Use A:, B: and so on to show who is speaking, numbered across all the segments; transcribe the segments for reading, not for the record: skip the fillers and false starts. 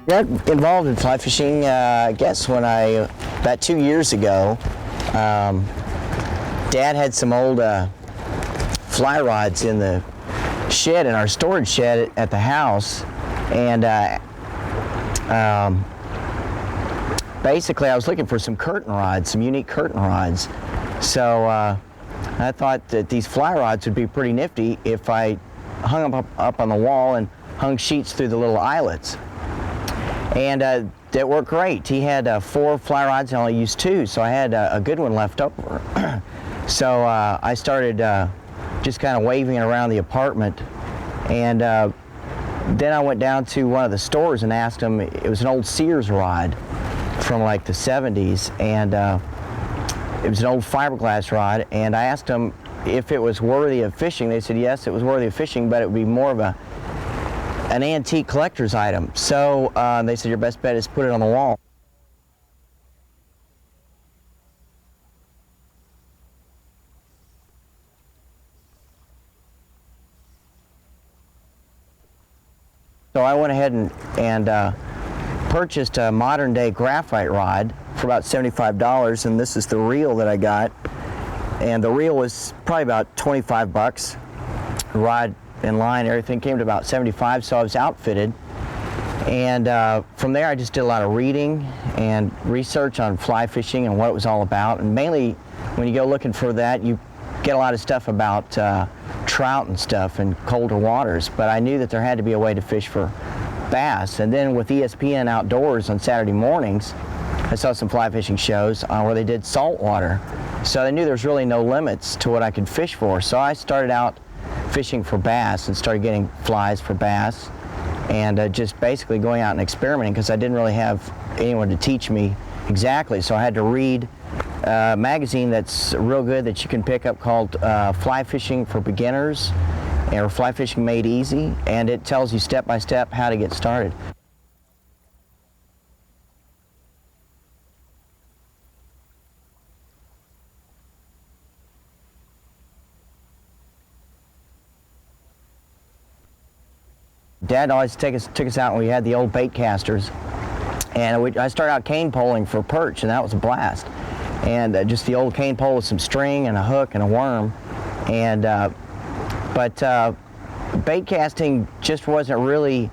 A: Got involved in fly fishing, I guess, about 2 years ago. Dad had some old fly rods in the shed, in our storage shed at the house, and basically I was looking for some curtain rods, some unique curtain rods. So I thought that these fly rods would be pretty nifty if I hung them up on the wall and hung sheets through the little eyelets. And that worked great. He had 4 fly rods, and I only used 2, so I had a good one left over. So I started just kind of waving it around the apartment, and then I went down to one of the stores and asked them. It was an old Sears rod from like the 70s, and it was an old fiberglass rod, and I asked them if it was worthy of fishing. They said yes, it was worthy of fishing, but it would be more of an antique collector's item. So they said your best bet is put it on the wall. So I went ahead and purchased a modern day graphite rod for about $75, and this is the reel that I got. And the reel was probably about 25 bucks. The rod and line, everything came to about 75, so I was outfitted. And from there I just did a lot of reading and research on fly fishing and what it was all about. And mainly when you go looking for that, you get a lot of stuff about trout and stuff in colder waters, but I knew that there had to be a way to fish for bass. And then with ESPN Outdoors on Saturday mornings, I saw some fly fishing shows where they did saltwater. So I knew there was really no limits to what I could fish for. So I started out fishing for bass and started getting flies for bass, and just basically going out and experimenting, because I didn't really have anyone to teach me exactly. So I had to read a magazine that's real good that you can pick up called Fly Fishing for Beginners, or Fly Fishing Made Easy, and it tells you step by step how to get started. Dad always took us out when we had the old bait casters, and I started out cane poling for perch, and that was a blast. And just the old cane pole with some string and a hook and a worm, and but bait casting just wasn't really.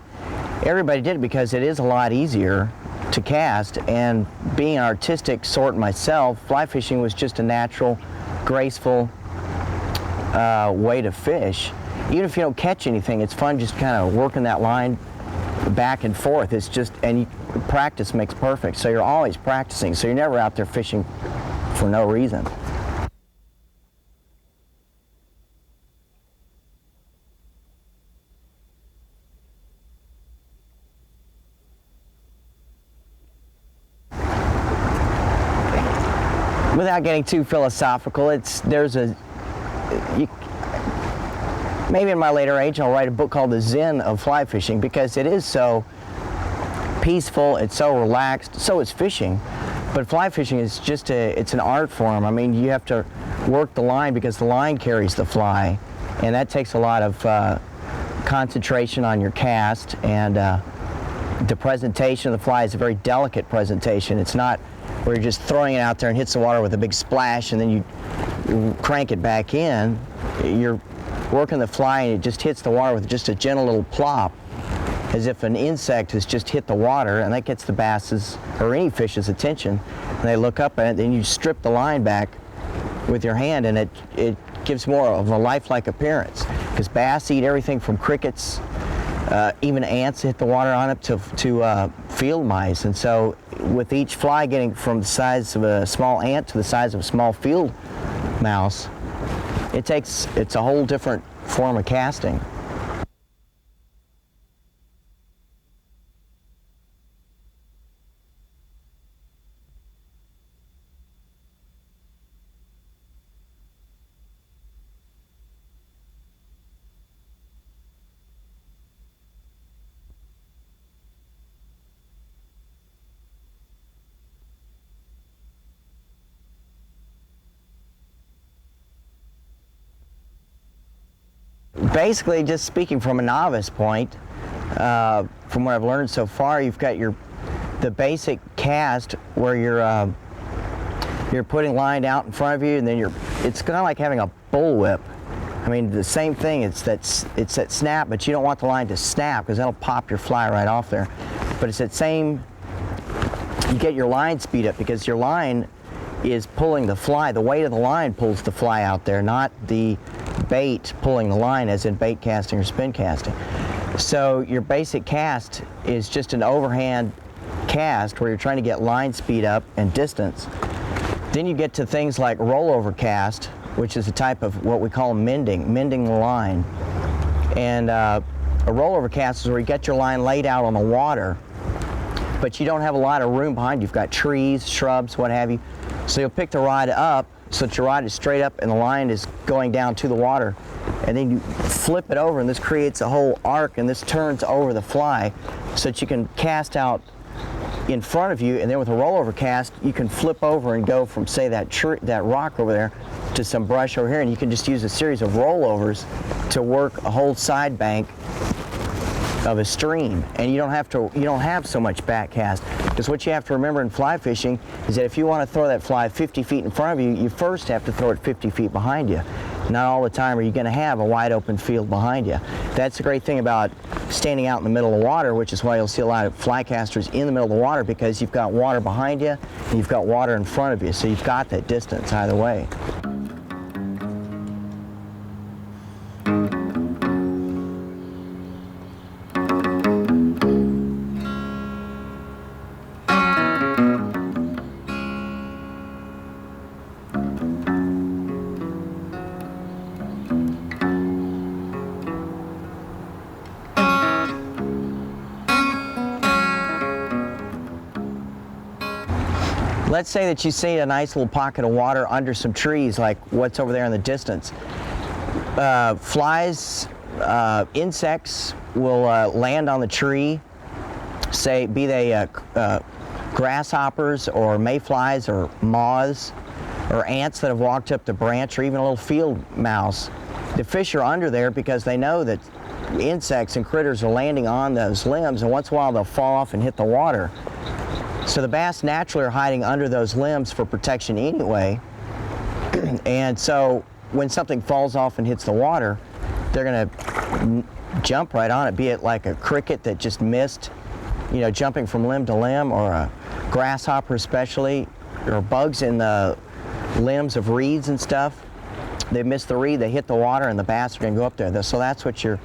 A: Everybody did it because it is a lot easier to cast, and being an artistic sort myself, fly fishing was just a natural, graceful way to fish. Even if you don't catch anything, it's fun just kind of working that line back and forth. It's just, and practice makes perfect. So you're always practicing. So you're never out there fishing for no reason. Without getting too philosophical, maybe in my later age I'll write a book called The Zen of Fly Fishing, because it is so peaceful, it's so relaxed, so is fishing. But fly fishing is just it's an art form. I mean, you have to work the line because the line carries the fly, and that takes a lot of concentration on your cast, and the presentation of the fly is a very delicate presentation. It's not where you're just throwing it out there and hits the water with a big splash and then you crank it back in. You're working the fly and it just hits the water with just a gentle little plop, as if an insect has just hit the water, and that gets the bass's or any fish's attention, and they look up at it. Then you strip the line back with your hand, and it gives more of a lifelike appearance, because bass eat everything from crickets, even ants hit the water on it, to field mice. And so with each fly getting from the size of a small ant to the size of a small field mouse, it's a whole different form of casting. Basically, just speaking from a novice point, from what I've learned so far, you've got the basic cast where you're putting line out in front of you, and then it's kind of like having a bullwhip. I mean, the same thing. It's that snap, but you don't want the line to snap because that'll pop your fly right off there. But it's that same. You get your line speed up because your line is pulling the fly. The weight of the line pulls the fly out there, not the bait pulling the line, as in bait casting or spin casting. So your basic cast is just an overhand cast where you're trying to get line speed up and distance. Then you get to things like rollover cast, which is a type of what we call mending the line. And a rollover cast is where you get your line laid out on the water, but you don't have a lot of room behind you. You've got trees, shrubs, what have you. So you'll pick the rod up so that your rod is straight up and the line is going down to the water. And then you flip it over, and this creates a whole arc, and this turns over the fly so that you can cast out in front of you. And then with a rollover cast, you can flip over and go from, say, that rock over there to some brush over here, and you can just use a series of rollovers to work a whole side bank of a stream, and you don't have so much back cast. Because what you have to remember in fly fishing is that if you want to throw that fly 50 feet in front of you, you first have to throw it 50 feet behind you. Not all the time are you going to have a wide open field behind you. That's the great thing about standing out in the middle of the water, which is why you'll see a lot of fly casters in the middle of the water, because you've got water behind you and you've got water in front of you, so you've got that distance either way. Let's say that you see a nice little pocket of water under some trees, like what's over there in the distance. Flies, insects will land on the tree, say, be they grasshoppers or mayflies or moths or ants that have walked up the branch, or even a little field mouse. The fish are under there because they know that insects and critters are landing on those limbs, and once in a while they'll fall off and hit the water. So the bass naturally are hiding under those limbs for protection anyway. And so when something falls off and hits the water, they're going to jump right on it, be it like a cricket that just missed, jumping from limb to limb, or a grasshopper especially, or bugs in the limbs of reeds and stuff. They miss the reed, they hit the water, and the bass are going to go up there. So that's what you're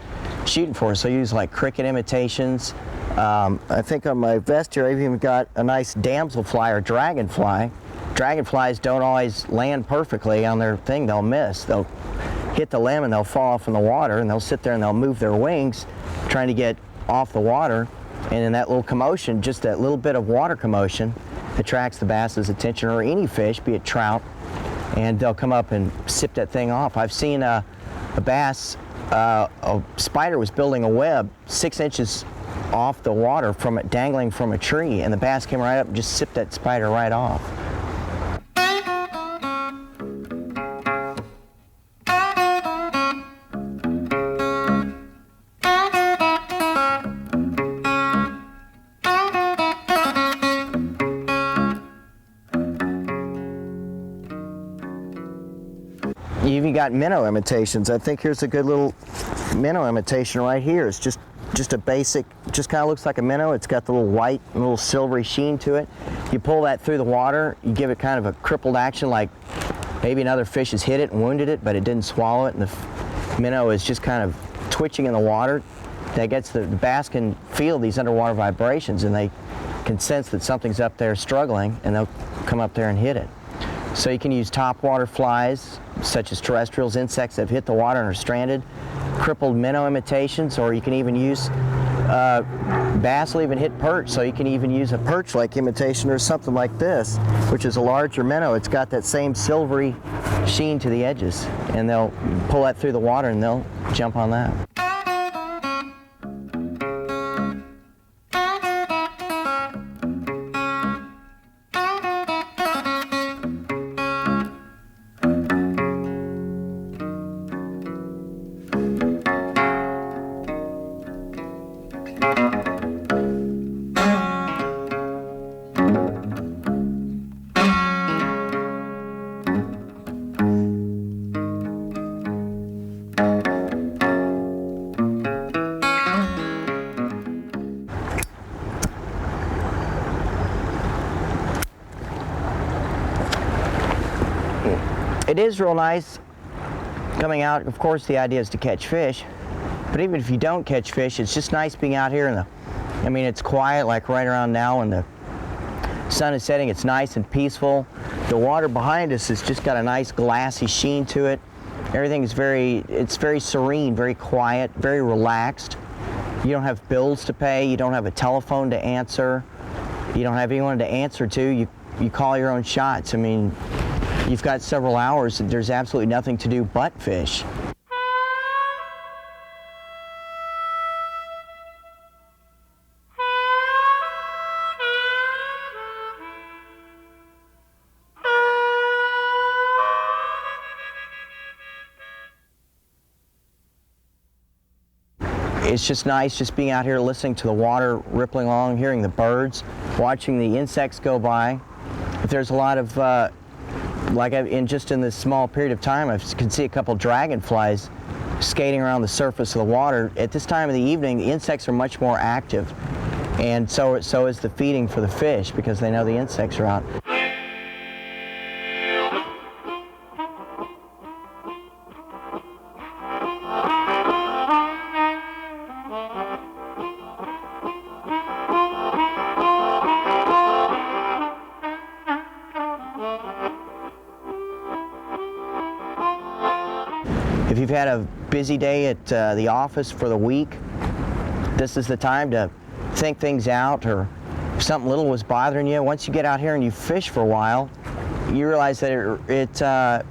A: shooting for. So use like cricket imitations. I think on my vest here I've even got a nice damselfly or dragonfly. Dragonflies don't always land perfectly on their thing. They'll miss. They'll hit the limb and they'll fall off in the water, and they'll sit there and they'll move their wings trying to get off the water. And in that little commotion, just that little bit of water commotion, attracts the bass's attention, or any fish, be it trout, and they'll come up and sip that thing off. I've seen a bass, a spider was building a web 6 inches off the water from it, dangling from a tree, and the bass came right up and just sipped that spider right off. You even got minnow imitations. I think here's a good little minnow imitation right here. It's just a basic, just kind of looks like a minnow. It's got the little white, little silvery sheen to it. You pull that through the water, you give it kind of a crippled action, like maybe another fish has hit it and wounded it, but it didn't swallow it, and the minnow is just kind of twitching in the water. That gets the bass can feel these underwater vibrations, and they can sense that something's up there struggling, and they'll come up there and hit it. So you can use topwater flies, such as terrestrials, insects that have hit the water and are stranded, crippled minnow imitations, or you can even use, bass will even hit perch, so you can even use a perch-like imitation or something like this, which is a larger minnow. It's got that same silvery sheen to the edges, and they'll pull that through the water and they'll jump on that. It is real nice coming out. Of course, the idea is to catch fish, but even if you don't catch fish, it's just nice being out here I mean, it's quiet, like right around now when the sun is setting. It's nice and peaceful. The water behind us has just got a nice glassy sheen to it. Everything is it's very serene, very quiet, very relaxed. You don't have bills to pay. You don't have a telephone to answer. You don't have anyone to answer to. You call your own shots. I mean, you've got several hours and there's absolutely nothing to do but fish. It's just nice just being out here listening to the water rippling along, hearing the birds, watching the insects go by. If there's a lot of just in this small period of time, I can see a couple dragonflies skating around the surface of the water. At this time of the evening, the insects are much more active, and so is the feeding for the fish because they know the insects are out. If you've had a busy day at the office for the week, this is the time to think things out, or if something little was bothering you. Once you get out here and you fish for a while, you realize that it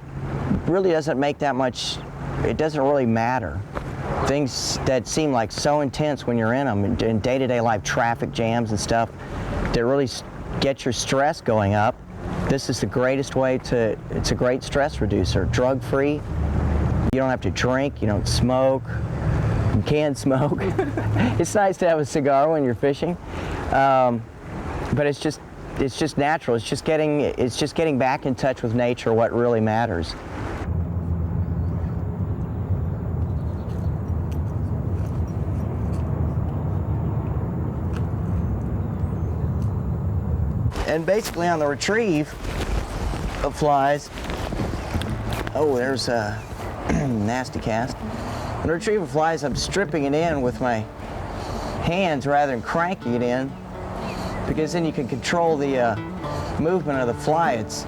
A: really doesn't make that much, it doesn't really matter. Things that seem like so intense when you're in them, in day-to-day life, traffic jams and stuff, that really get your stress going up. This is the greatest way it's a great stress reducer, drug-free. You don't have to drink, you don't smoke, you can smoke. It's nice to have a cigar when you're fishing, but it's just natural. It's just getting back in touch with nature, what really matters. And basically on the retrieve of flies, oh, there's a nasty cast. On the retrieve of flies, I'm stripping it in with my hands rather than cranking it in, because then you can control the movement of the fly. It's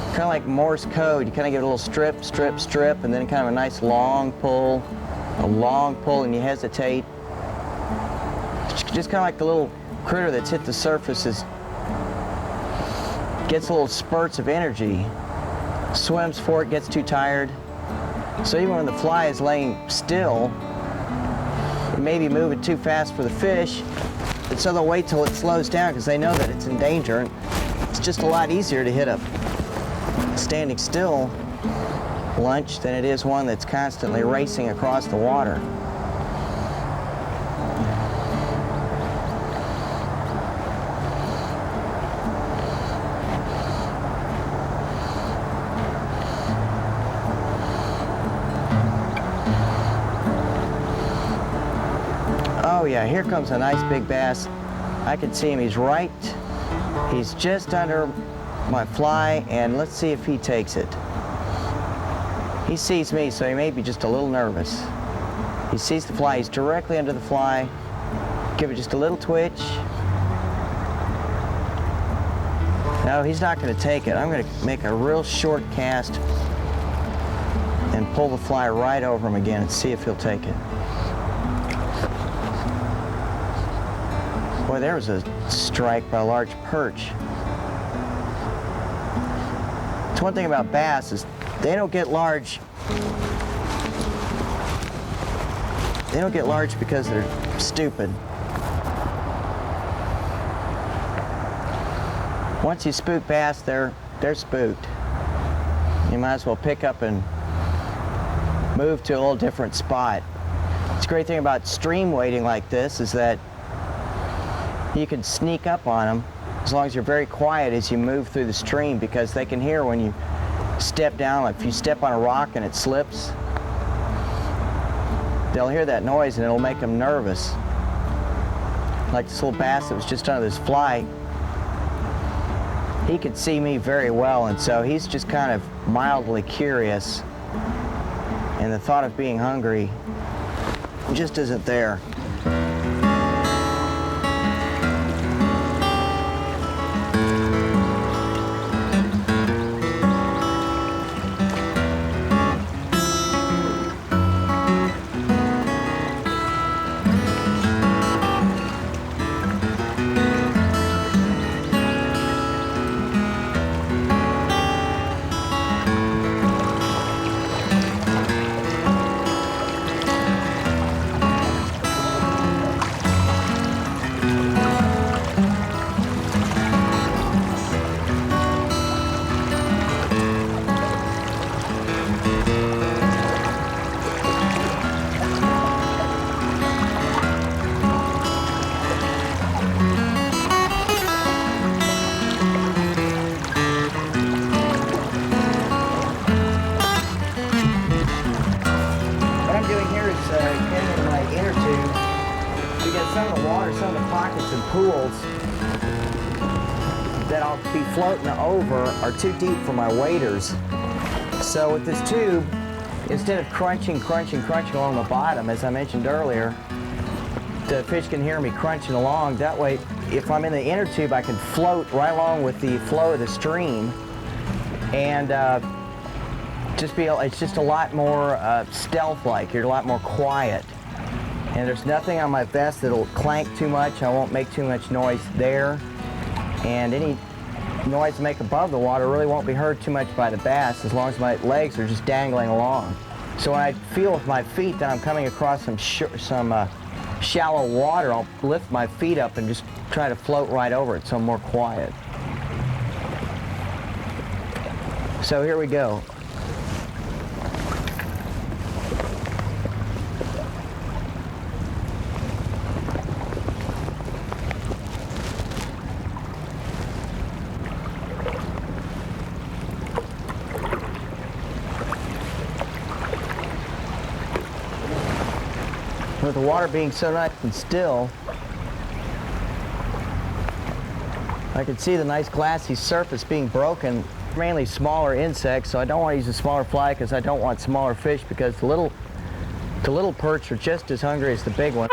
A: kind of like Morse code. You kind of give it a little strip, strip, strip, and then kind of a nice long pull, and you hesitate. Just kind of like the little critter that's hit the surface gets little spurts of energy, swims for it, gets too tired. So even when the fly is laying still, it may be moving too fast for the fish, and so they'll wait till it slows down because they know that it's in danger. And it's just a lot easier to hit a standing still lunch than it is one that's constantly racing across the water. Oh yeah, here comes a nice big bass. I can see him, he's just under my fly, and let's see if he takes it. He sees me, so he may be just a little nervous. He sees the fly, he's directly under the fly. Give it just a little twitch. No, he's not going to take it. I'm going to make a real short cast and pull the fly right over him again and see if he'll take it. Boy, there was a strike by a large perch. It's one thing about bass is they don't get large. They don't get large because they're stupid. Once you spook bass, they're spooked. You might as well pick up and move to a little different spot. It's a great thing about stream wading like this is that you can sneak up on them as long as you're very quiet as you move through the stream, because they can hear when you step down. Like if you step on a rock and it slips, they'll hear that noise and it'll make them nervous. Like this little bass that was just under this fly, he could see me very well, and so he's just kind of mildly curious, and the thought of being hungry just isn't there. Some of the water, some of the pockets and pools that I'll be floating over are too deep for my waders. So with this tube, instead of crunching along the bottom, as I mentioned earlier, the fish can hear me crunching along. That way, if I'm in the inner tube, I can float right along with the flow of the stream, and it's just a lot more stealth-like. You're a lot more quiet. And there's nothing on my vest that'll clank too much. I won't make too much noise there. And any noise I make above the water really won't be heard too much by the bass, as long as my legs are just dangling along. So when I feel with my feet that I'm coming across some shallow water, I'll lift my feet up and just try to float right over it so I'm more quiet. So here we go. With the water being so nice and still, I can see the nice glassy surface being broken, mainly smaller insects, so I don't want to use a smaller fly because I don't want smaller fish, because the little perch are just as hungry as the big one.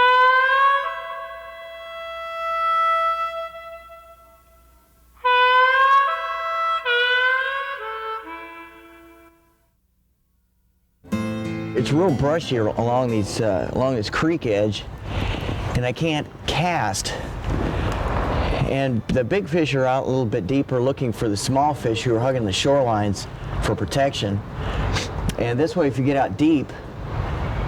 A: It's real brushy along this creek edge, and I can't cast. And the big fish are out a little bit deeper looking for the small fish who are hugging the shorelines for protection. And this way, if you get out deep,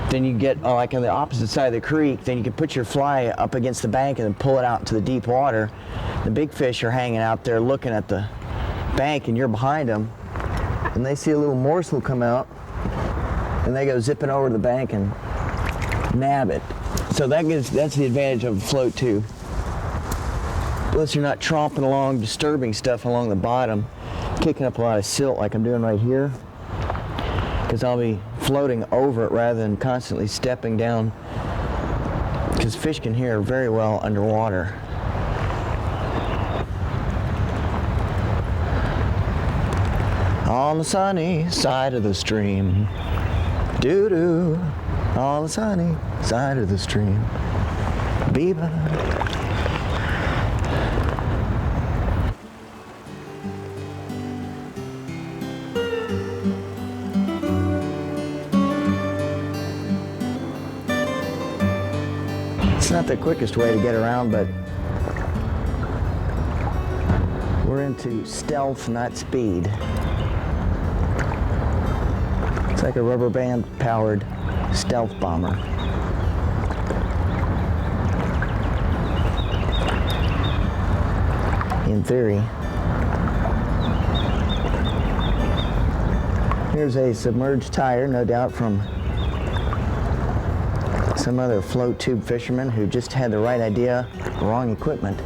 A: then you get like on the opposite side of the creek, then you can put your fly up against the bank and then pull it out into the deep water. The big fish are hanging out there looking at the bank, and you're behind them, and they see a little morsel come out, and they go zipping over to the bank and nab it. So that's the advantage of a float tube. Plus you're not tromping along, disturbing stuff along the bottom, kicking up a lot of silt like I'm doing right here, because I'll be floating over it rather than constantly stepping down, because fish can hear very well underwater. On the sunny side of the stream, doo-doo, on the sunny side of the stream, Biba. It's not the quickest way to get around, but we're into stealth, not speed. It's like a rubber band powered stealth bomber. In theory. Here's a submerged tire, no doubt from some other float tube fisherman who just had the right idea, wrong equipment.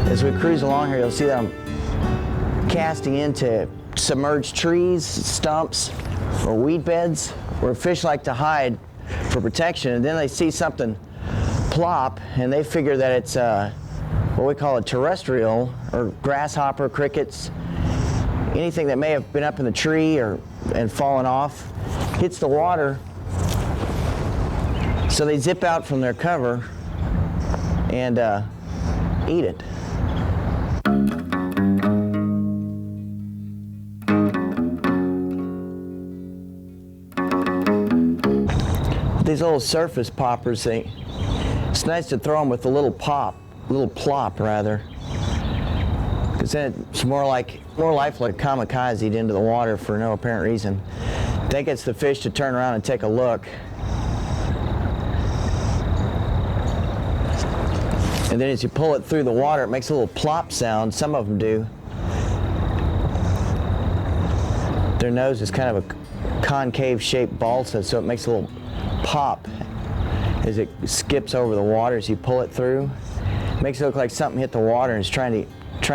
A: As we cruise along here, you'll see that I'm casting into submerged trees, stumps, or weed beds where fish like to hide for protection, and then they see something plop and they figure that it's what we call a terrestrial, or grasshopper, crickets, anything that may have been up in the tree and fallen off, hits the water, so they zip out from their cover and eat it. These little surface poppers, it's nice to throw them with a little plop rather, because then it's more lifelike kamikaze into the water for no apparent reason. That gets the fish to turn around and take a look. And then as you pull it through the water, it makes a little plop sound. Some of them do. Their nose is kind of a concave shaped balsa, so it makes a little pop as it skips over the water as you pull it through. It makes it look like something hit the water and is trying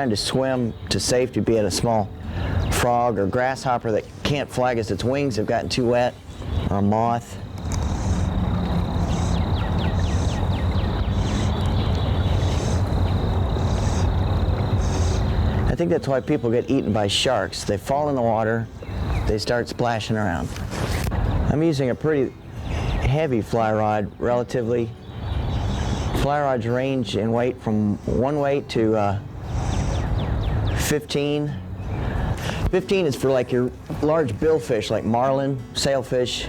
A: to swim to safety, be it a small frog or grasshopper that can't fly because its wings have gotten too wet, or a moth. I think that's why people get eaten by sharks. They fall in the water, they start splashing around. I'm using a pretty heavy fly rod, relatively. Fly rods range in weight from 1 weight to 15. 15 is for like your large billfish like marlin, sailfish.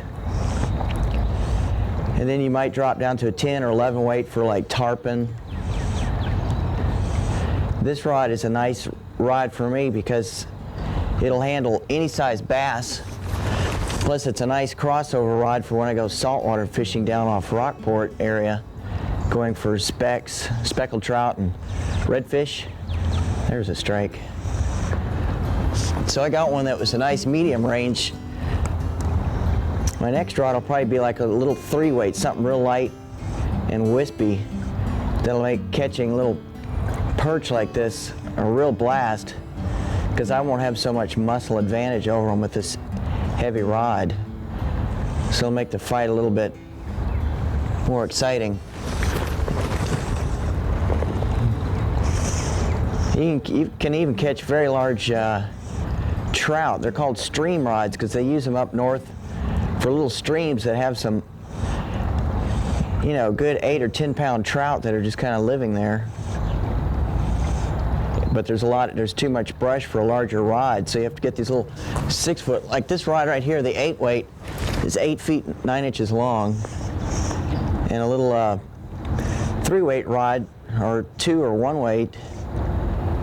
A: And then you might drop down to a 10 or 11 weight for like tarpon. This rod is a nice rod for me because it'll handle any size bass. Plus it's a nice crossover rod for when I go saltwater fishing down off Rockport area, going for specks, speckled trout, and redfish. There's a strike. So I got one that was a nice medium range. My next rod will probably be like a little 3 weight, something real light and wispy. That'll make catching a little perch like this a real blast, because I won't have so much muscle advantage over them with this heavy rod. So it'll make the fight a little bit more exciting. You can even catch very large trout. They're called stream rods because they use them up north for little streams that have some, good 8 or 10 pound trout that are just kind of living there. But there's too much brush for a larger rod, so you have to get these little 6 foot, like this rod right here, the 8 weight is 8 feet 9 inches long, and a little 3 weight rod, or 2 or 1 weight,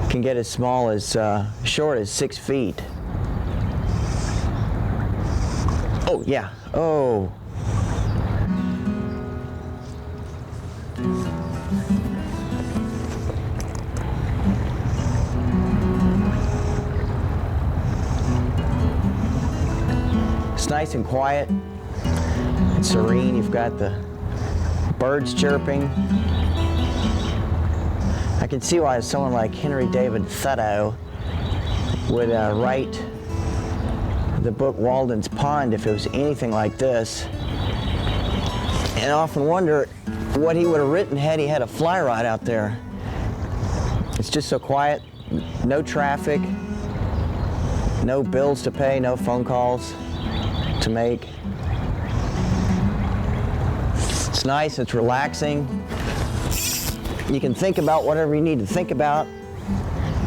A: can get as small as short as 6 feet. Oh yeah, oh. It's nice and quiet and serene. You've got the birds chirping. I can see why someone like Henry David Thoreau would write the book Walden's Pond if it was anything like this. And I often wonder what he would have written had he had a fly rod out there. It's just so quiet, no traffic, no bills to pay, no phone calls to make. It's nice, it's relaxing. You can think about whatever you need to think about,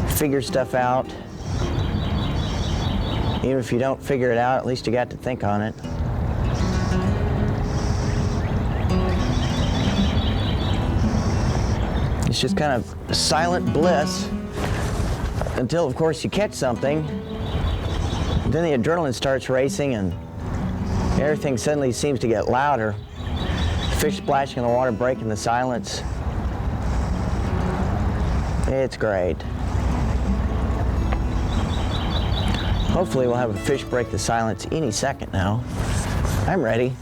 A: figure stuff out. Even if you don't figure it out, at least you got to think on it. It's just kind of silent bliss until, of course, you catch something. Then the adrenaline starts racing and everything suddenly seems to get louder. Fish splashing in the water, breaking the silence. It's great. Hopefully we'll have a fish break the silence any second now. I'm ready.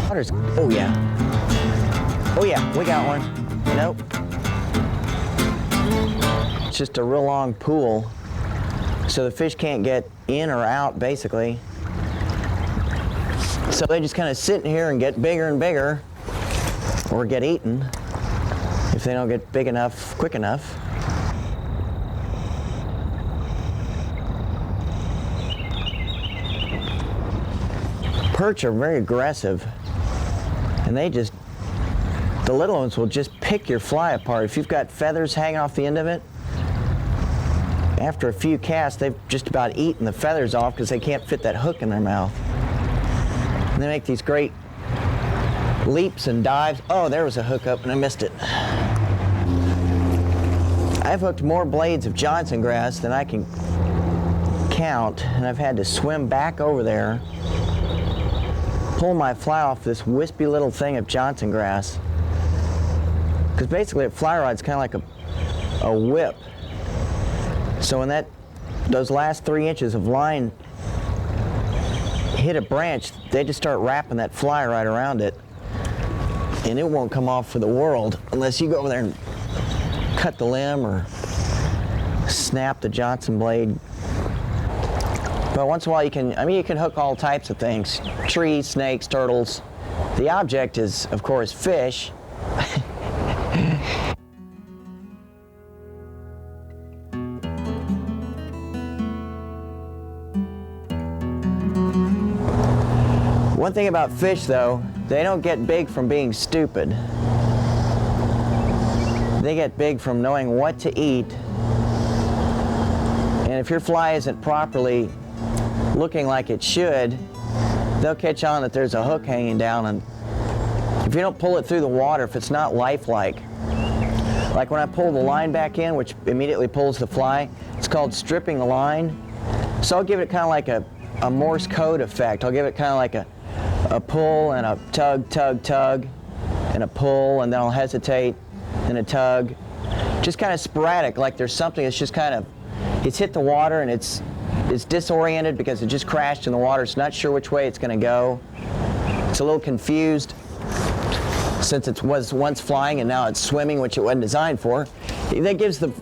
A: Water's, oh yeah. Oh yeah, we got one. Nope. It's just a real long pool, so the fish can't get in or out, basically. So they just kind of sit in here and get bigger and bigger, or get eaten, if they don't get big enough, quick enough. Perch are very aggressive, and they just, the little ones will just pick your fly apart. If you've got feathers hanging off the end of it, after a few casts, they've just about eaten the feathers off because they can't fit that hook in their mouth. And they make these great leaps and dives. Oh, there was a hook up and I missed it. I've hooked more blades of Johnson grass than I can count, and I've had to swim back over there, pull my fly off this wispy little thing of Johnson grass. Because basically a fly rod's kind of like a whip. So when those last 3 inches of line hit a branch, they just start wrapping that fly right around it. And it won't come off for the world unless you go over there and cut the limb or snap the Johnson blade. But once in a while you can hook all types of things. Trees, snakes, turtles. The object is, of course, fish. One thing about fish, though, they don't get big from being stupid. They get big from knowing what to eat. And if your fly isn't properly looking like it should, they'll catch on that there's a hook hanging down, and if you don't pull it through the water, if it's not lifelike, like when I pull the line back in, which immediately pulls the fly, it's called stripping the line. So I'll give it kind of like a Morse code effect. I'll give it kind of like a pull and a tug, tug, tug, and a pull, and then I'll hesitate, and a tug. Just kind of sporadic, like there's something that's just kind of, it's hit the water and it's disoriented because it just crashed in the water. It's not sure which way it's going to go. It's a little confused since it was once flying and now it's swimming, which it wasn't designed for. That gives the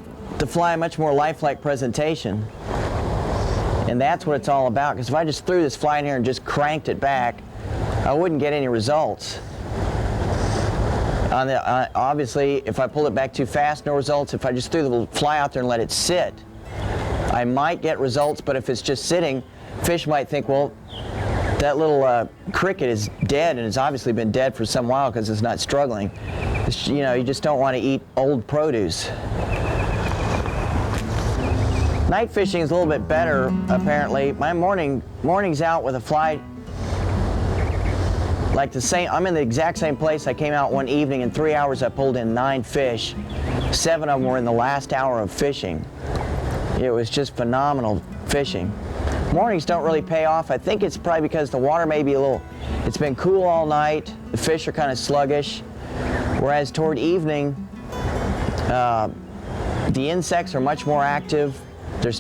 A: fly a much more lifelike presentation. And that's what it's all about, because if I just threw this fly in here and just cranked it back, I wouldn't get any results. Obviously, if I pulled it back too fast, no results. If I just threw the fly out there and let it sit, I might get results, but if it's just sitting, fish might think, well, that little cricket is dead, and it's obviously been dead for some while because it's not struggling. You just don't want to eat old produce. Night fishing is a little bit better, apparently. My morning's out with a fly like the same. I'm in the exact same place. I came out one evening. In 3 hours, I pulled in 9 fish. 7 of them were in the last hour of fishing. It was just phenomenal fishing. Mornings don't really pay off. I think it's probably because the water may be it's been cool all night. The fish are kind of sluggish. Whereas toward evening, the insects are much more active. The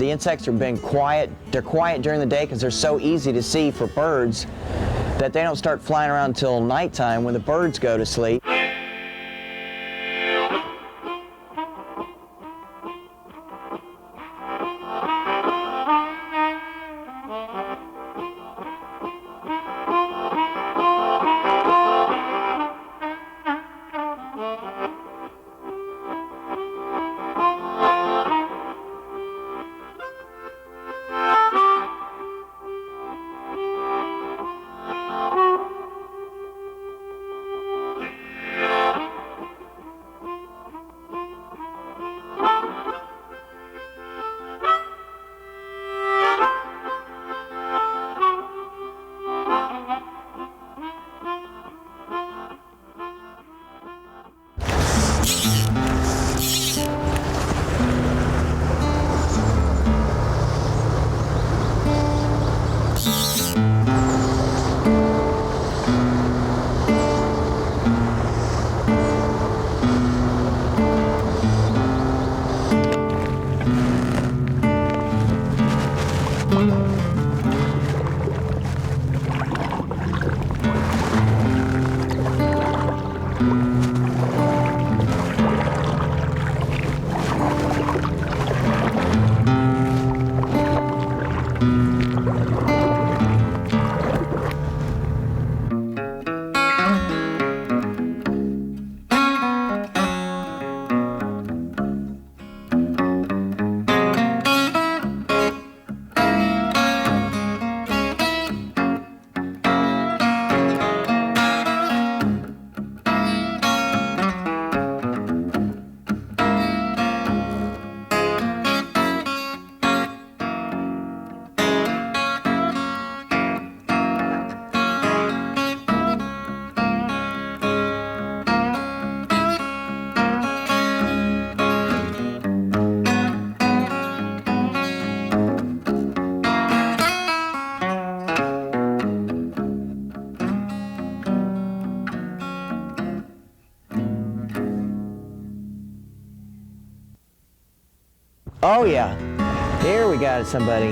A: insects are being quiet. They're quiet during the day because they're so easy to see for birds that they don't start flying around until nighttime when the birds go to sleep. Oh yeah, here we got somebody.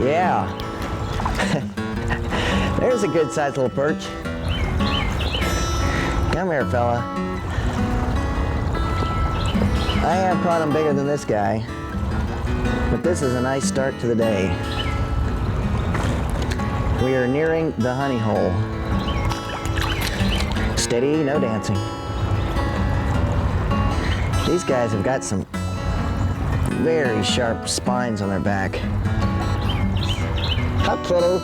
A: Yeah. There's a good sized little perch. Come here, fella. I have caught them bigger than this guy, but this is a nice start to the day. We are nearing the honey hole. Steady, no dancing. These guys have got some very sharp spines on their back. Up, kiddo.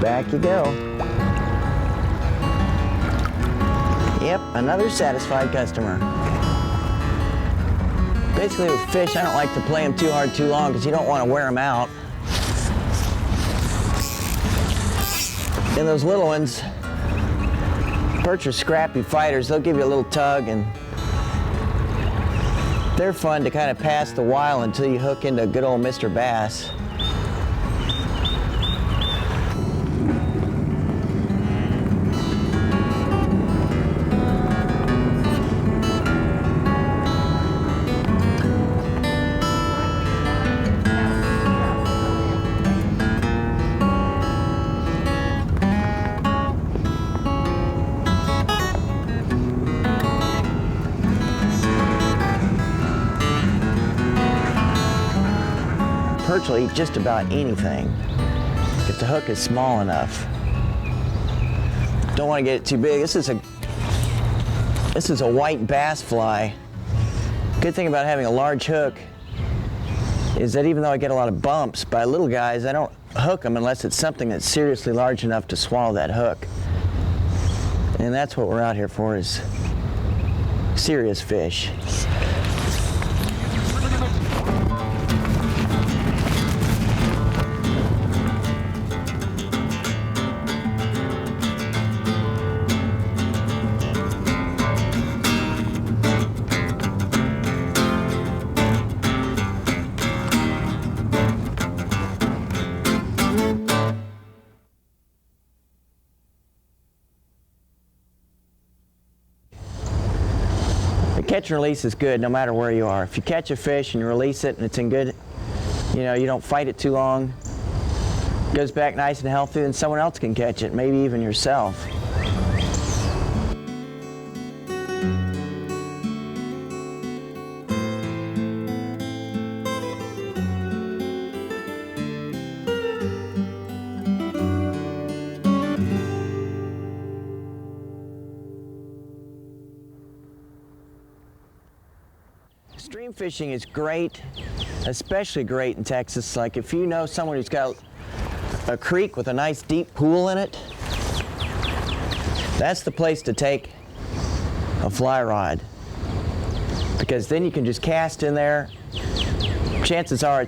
A: Back you go. Yep, another satisfied customer. Basically with fish, I don't like to play them too hard too long because you don't want to wear them out. And those little ones, perch are scrappy fighters. They'll give you a little tug and they're fun to kind of pass the while until you hook into good old Mr. Bass. Perch will eat just about anything if the hook is small enough. Don't want to get it too big. This is a white bass fly. Good thing about having a large hook is that even though I get a lot of bumps by little guys, I don't hook them unless it's something that's seriously large enough to swallow that hook. And that's what we're out here for, is serious fish. Catch and release is good no matter where you are. If you catch a fish and you release it and it's in good, you don't fight it too long, it goes back nice and healthy, then someone else can catch it, maybe even yourself. Stream fishing is great, especially great in Texas. Like if you know someone who's got a creek with a nice deep pool in it, that's the place to take a fly rod, because then you can just cast in there. Chances are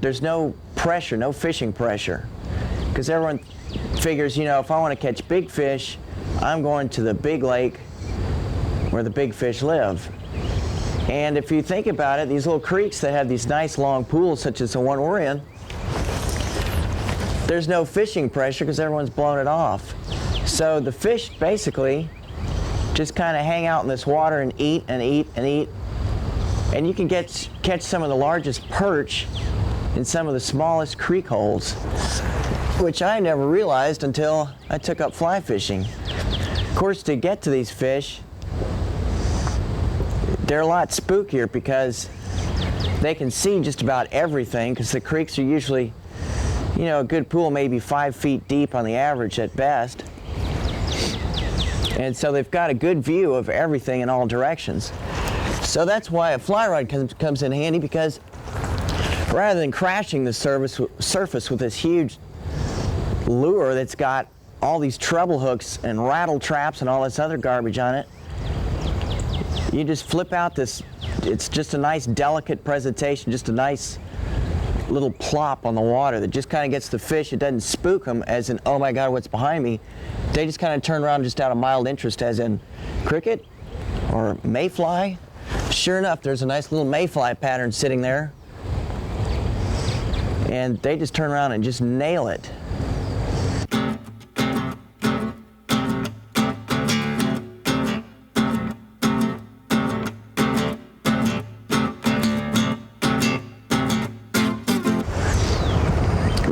A: there's no pressure, no fishing pressure, because everyone figures, if I want to catch big fish, I'm going to the big lake where the big fish live. And if you think about it, these little creeks that have these nice long pools, such as the one we're in, there's no fishing pressure because everyone's blown it off. So the fish basically just kind of hang out in this water and eat and eat and eat. And you can catch some of the largest perch in some of the smallest creek holes, which I never realized until I took up fly fishing. Of course, to get to these fish, they're a lot spookier because they can see just about everything, because the creeks are usually, a good pool maybe 5 feet deep on the average at best. And so they've got a good view of everything in all directions. So that's why a fly rod comes in handy, because rather than crashing the surface with this huge lure that's got all these treble hooks and rattle traps and all this other garbage on it, you just flip out this, it's just a nice delicate presentation, just a nice little plop on the water that just kind of gets the fish. It doesn't spook them as in, oh my God, what's behind me? They just kind of turn around just out of mild interest, as in cricket or mayfly. Sure enough, there's a nice little mayfly pattern sitting there. And they just turn around and just nail it.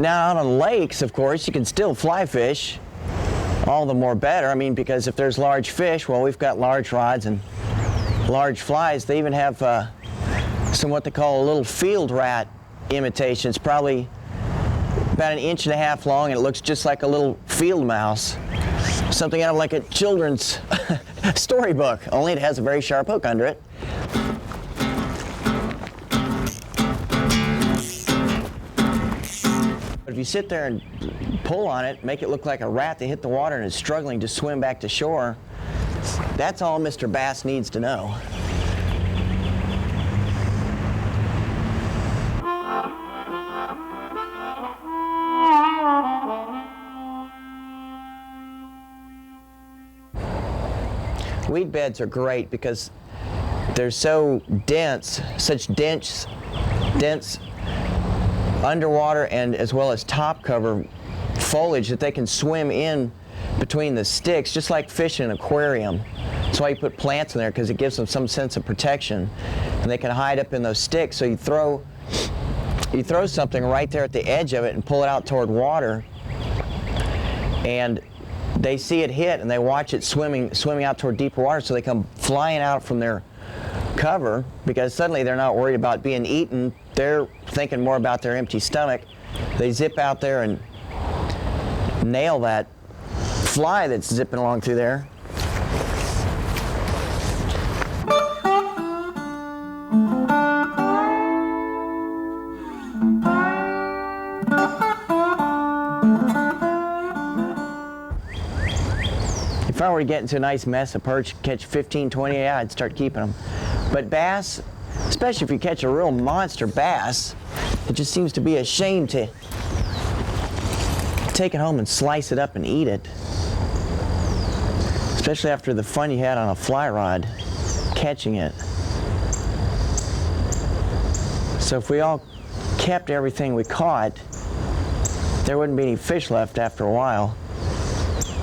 A: Now out on lakes, of course, you can still fly fish. All the more better. I mean, because if there's large fish, well, we've got large rods and large flies. They even have some what they call a little field rat imitation. It's probably about 1.5 inches long, and it looks just like a little field mouse. Something out of like a children's storybook, only it has a very sharp hook under it. But if you sit there and pull on it, make it look like a rat that hit the water and is struggling to swim back to shore, that's all Mr. Bass needs to know. Weed beds are great because they're so dense, such dense underwater and as well as top cover foliage that they can swim in between the sticks, just like fish in an aquarium. That's why you put plants in there, because it gives them some sense of protection, and they can hide up in those sticks. So you throw something right there at the edge of it and pull it out toward water, and they see it hit and they watch it swimming out toward deeper water, so they come flying out from their cover, because suddenly they're not worried about being eaten. They're thinking more about their empty stomach. They zip out there and nail that fly that's zipping along through there. If I were to get into a nice mess of perch, catch 15, 20, yeah, I'd start keeping them. But bass, especially if you catch a real monster bass, it just seems to be a shame to take it home and slice it up and eat it. Especially after the fun you had on a fly rod catching it. So if we all kept everything we caught, there wouldn't be any fish left after a while.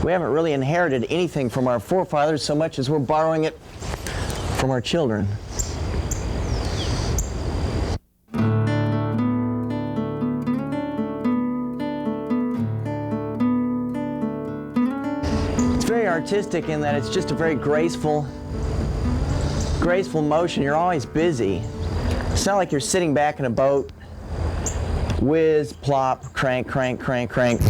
A: We haven't really inherited anything from our forefathers so much as we're borrowing it from our children. It's very artistic in that it's just a very graceful motion. You're always busy. It's not like you're sitting back in a boat, whiz, plop, crank, crank, crank, crank.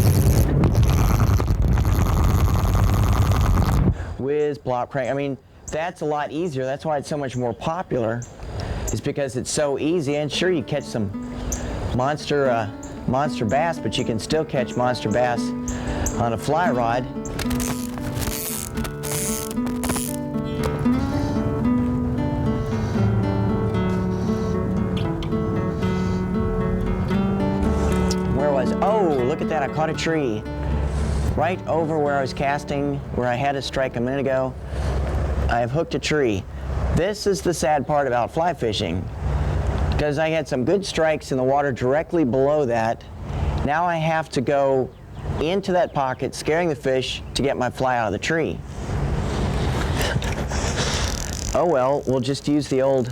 A: Whiz, plop, crank. I mean, that's a lot easier. That's why it's so much more popular, is because it's so easy. And sure, you catch some monster bass, but you can still catch monster bass on a fly rod. Where was? Oh, look at that! I caught a tree. Right over where I was casting, where I had a strike a minute ago, I have hooked a tree. This is the sad part about fly fishing, because I had some good strikes in the water directly below that. Now I have to go into that pocket, scaring the fish, to get my fly out of the tree. Oh well, we'll just use the old,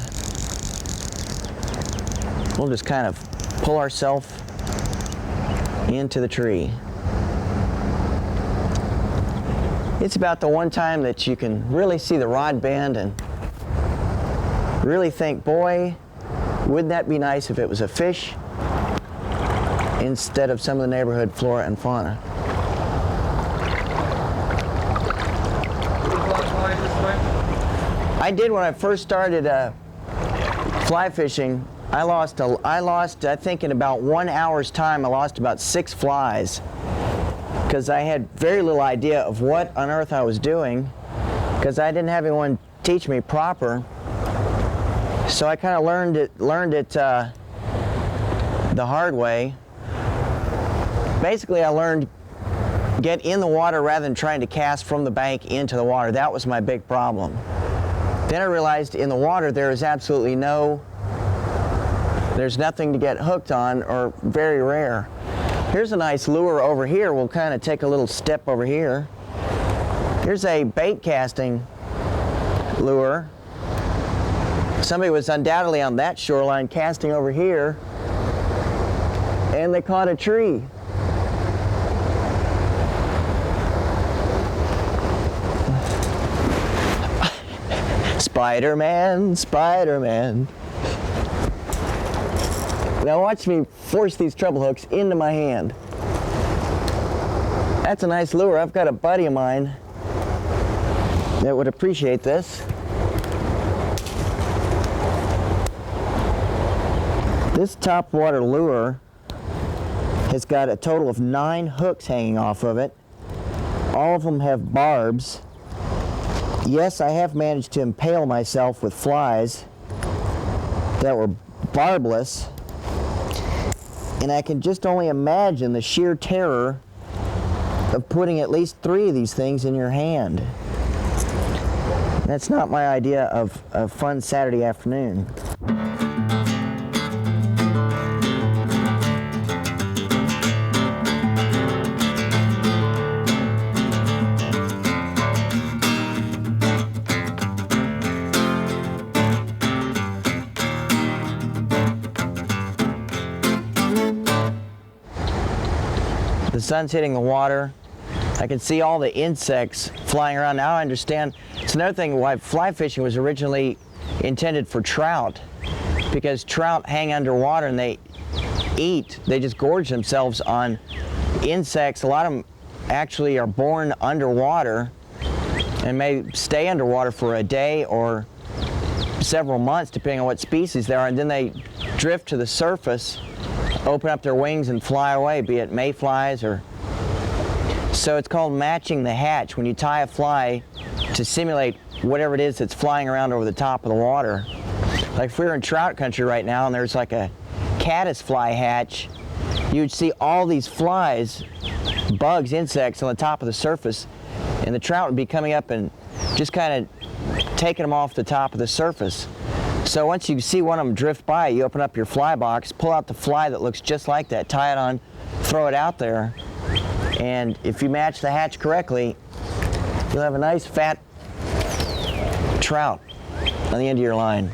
A: we'll just kind of pull ourselves into the tree. It's about the one time that you can really see the rod bend and really think, boy, wouldn't that be nice if it was a fish instead of some of the neighborhood flora and fauna. I did when I first started fly fishing. I lost, I think in about 1 hour's time, I lost about 6 flies, because I had very little idea of what on earth I was doing, because I didn't have anyone teach me proper. So I kind of learned it the hard way. Basically, I learned get in the water rather than trying to cast from the bank into the water. That was my big problem. Then I realized in the water there is absolutely there's nothing to get hooked on, or very rare. Here's a nice lure over here. We'll kind of take a little step over here. Here's a bait casting lure. Somebody was undoubtedly on that shoreline casting over here, And they caught a tree. Spider-Man, Spider-Man. Now watch me force these treble hooks into my hand. That's a nice lure. I've got a buddy of mine that would appreciate this. This topwater lure has got a total of 9 hooks hanging off of it. All of them have barbs. Yes, I have managed to impale myself with flies that were barbless, and I can just only imagine the sheer terror of putting at least 3 of these things in your hand. That's not my idea of a fun Saturday afternoon. The sun's hitting the water. I can see all the insects flying around. Now I understand. It's another thing why fly fishing was originally intended for trout, because trout hang underwater and they eat. They just gorge themselves on insects. A lot of them actually are born underwater and may stay underwater for a day or several months, depending on what species they are, and then they drift to the surface, open up their wings and fly away, be it mayflies or... So it's called matching the hatch, when you tie a fly to simulate whatever it is that's flying around over the top of the water. Like if we were in trout country right now and there's like a caddisfly hatch, you'd see all these flies, bugs, insects on the top of the surface, and the trout would be coming up and just kind of taking them off the top of the surface. So once you see one of them drift by, you open up your fly box, pull out the fly that looks just like that, tie it on, throw it out there, and if you match the hatch correctly, you'll have a nice fat trout on the end of your line.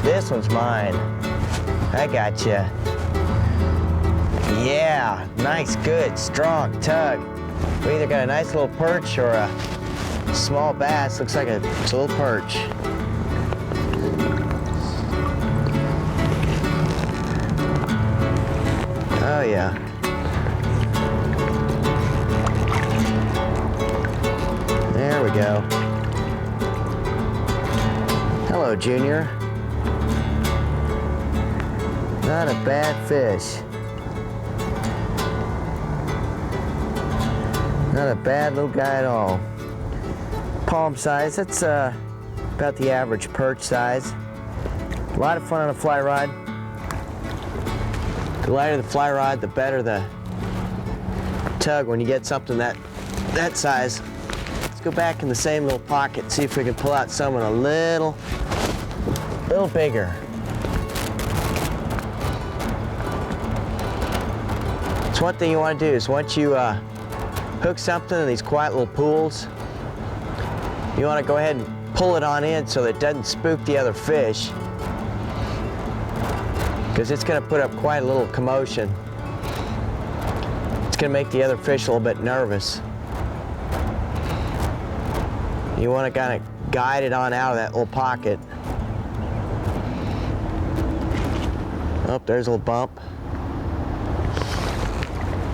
A: This one's mine. I gotcha. Yeah, nice, good, strong tug. We either got a nice little perch or a small bass. Looks like it's a little perch. Oh yeah. There we go. Hello, Junior. Not a bad fish. Not a bad little guy at all. Palm size, that's about the average perch size. A lot of fun on a fly rod. The lighter the fly rod, the better the tug when you get something that size. Let's go back in the same little pocket, see if we can pull out someone a little bigger. So one thing you want to do is once you hook something in these quiet little pools, you want to go ahead and pull it on in so that it doesn't spook the other fish, because it's going to put up quite a little commotion. It's going to make the other fish a little bit nervous. You want to kind of guide it on out of that little pocket. Oh, there's a little bump.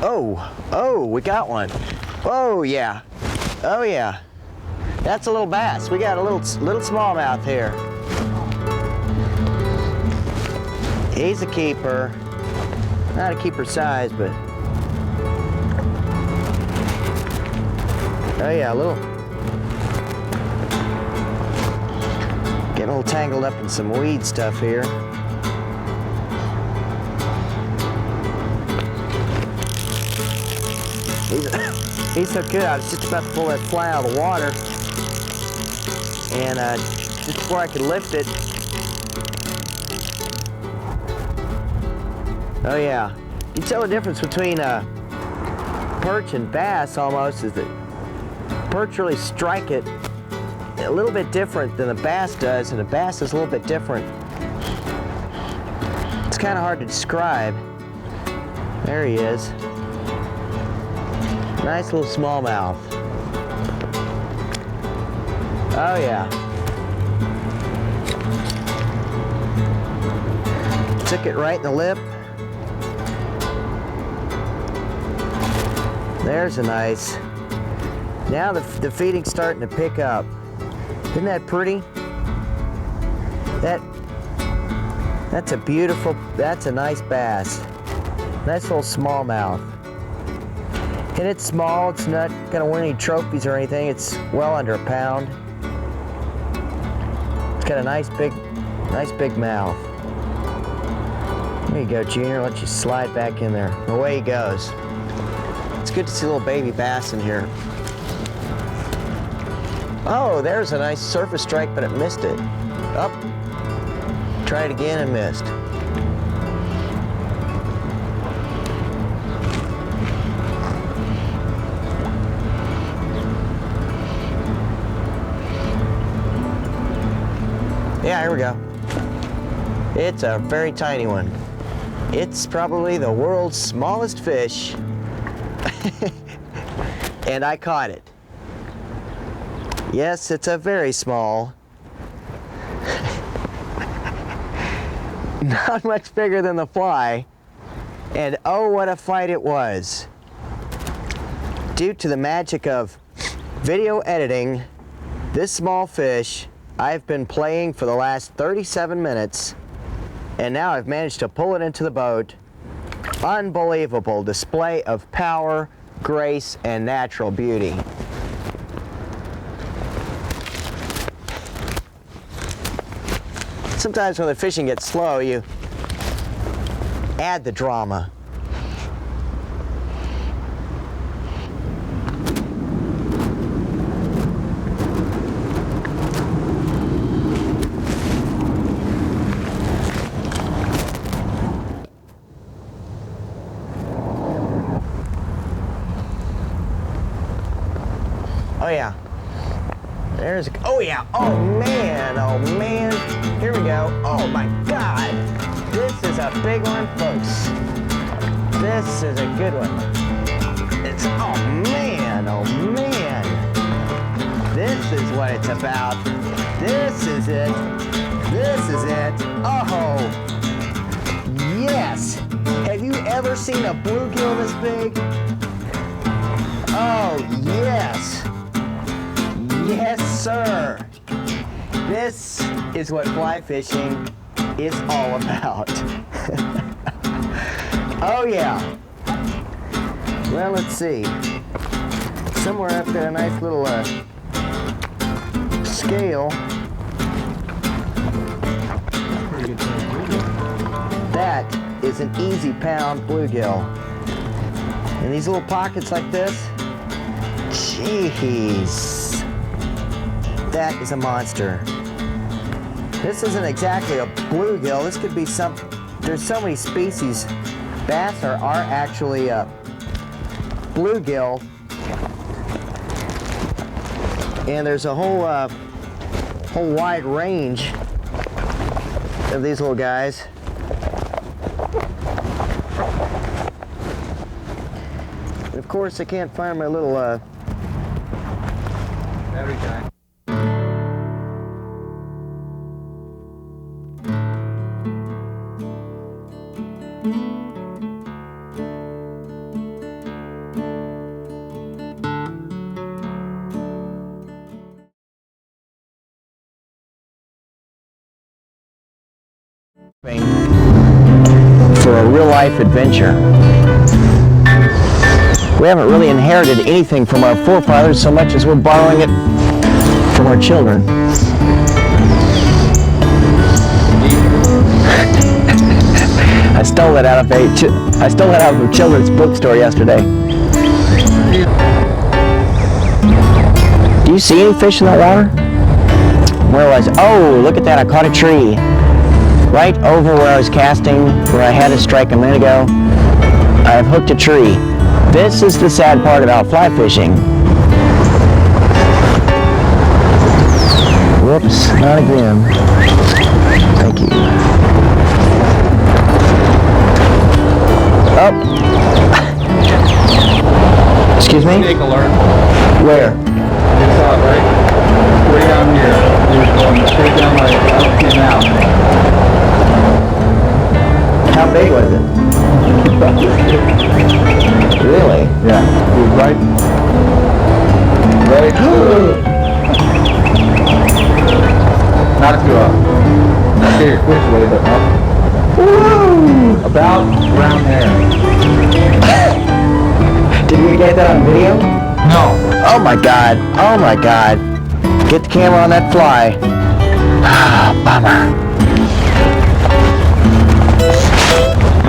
A: Oh, we got one. Oh yeah, oh yeah. That's a little bass. We got a little smallmouth here. He's a keeper. Not a keeper size, but oh yeah, getting a little tangled up in some weed stuff here. He's so good. I was just about to pull that fly out of the water, and just before I could lift it, oh yeah, you tell the difference between perch and bass almost is that perch really strike it a little bit different than the bass does, and the bass is a little bit different. It's kind of hard to describe. There he is. Nice little smallmouth. Oh yeah. Took it right in the lip. There's a nice. Now the feeding's starting to pick up. Isn't that pretty? That's a beautiful, that's a nice bass. Nice little smallmouth. And it's small, it's not gonna win any trophies or anything. It's well under a pound. It's got a nice big mouth. There you go, Junior. Let you slide back in there. Away he goes. It's good to see a little baby bass in here. Oh, there's a nice surface strike, but it missed it. Up. Tried it again and missed. Yeah, here we go. It's a very tiny one. It's probably the world's smallest fish. And I caught it. Yes, it's a very small. Not much bigger than the fly. And oh, what a fight it was. Due to the magic of video editing, this small fish I've been playing for the last 37 minutes, and now I've managed to pull it into the boat. Unbelievable display of power, grace, and natural beauty. Sometimes when the fishing gets slow, you add the drama. Oh yeah. There's a, oh yeah, oh man, here we go. Oh my God, this is a big one, folks. This is a good one. It's, oh man, this is what it's about. This is it, oh, yes. Have you ever seen a bluegill this big? Oh yes. Yes, sir. This is what fly fishing is all about. Oh, yeah. Well, let's see. Somewhere up there, a nice little scale. That is an easy pound bluegill. And these little pockets like this, jeez. That is a monster. This isn't exactly a bluegill. This could be some, there's so many species. Bass are actually bluegill. And there's a whole wide range of these little guys. And of course, I can't find my little battery guy. For a real-life adventure. We haven't really inherited anything from our forefathers so much as we're borrowing it from our children. I stole that out of a children's bookstore yesterday. you see any fish in that water? Where was it? Oh, look at that. I caught a tree. Right over where I was casting, where I had a strike a minute ago. I've hooked a tree. This is the sad part about fly fishing. Whoops, not again. Thank you. Oh. Excuse me?
B: Snake alert.
A: Where?
B: It's right way down here. You're going straight down my up to now.
A: How big was it? Really?
B: Yeah. It was right. Not too up. Not here, which way, but up.
A: Woo!
B: About around there.
A: Did we get that on video?
B: No.
A: Oh my god. Oh my god. Get the camera on that fly. Ah, bummer.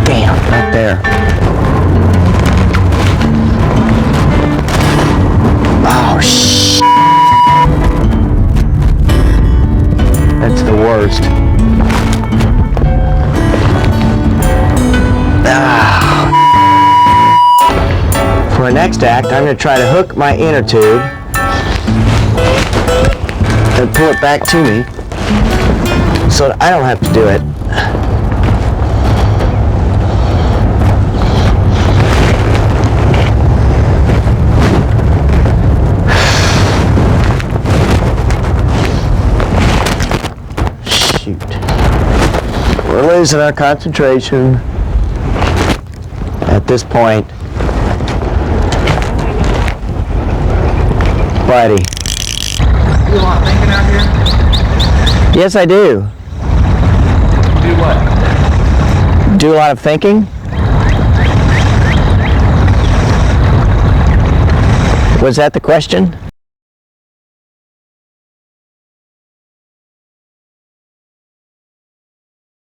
A: Damn, right there. Oh, shit. That's the worst. Ah. For our next act, I'm going to try to hook my inner tube and pull it back to me so that I don't have to do it. Shoot. We're losing our concentration at this point. Buddy.
B: Do a lot of thinking out here?
A: Yes, I do.
B: Do what?
A: Do a lot of thinking? Was that the question?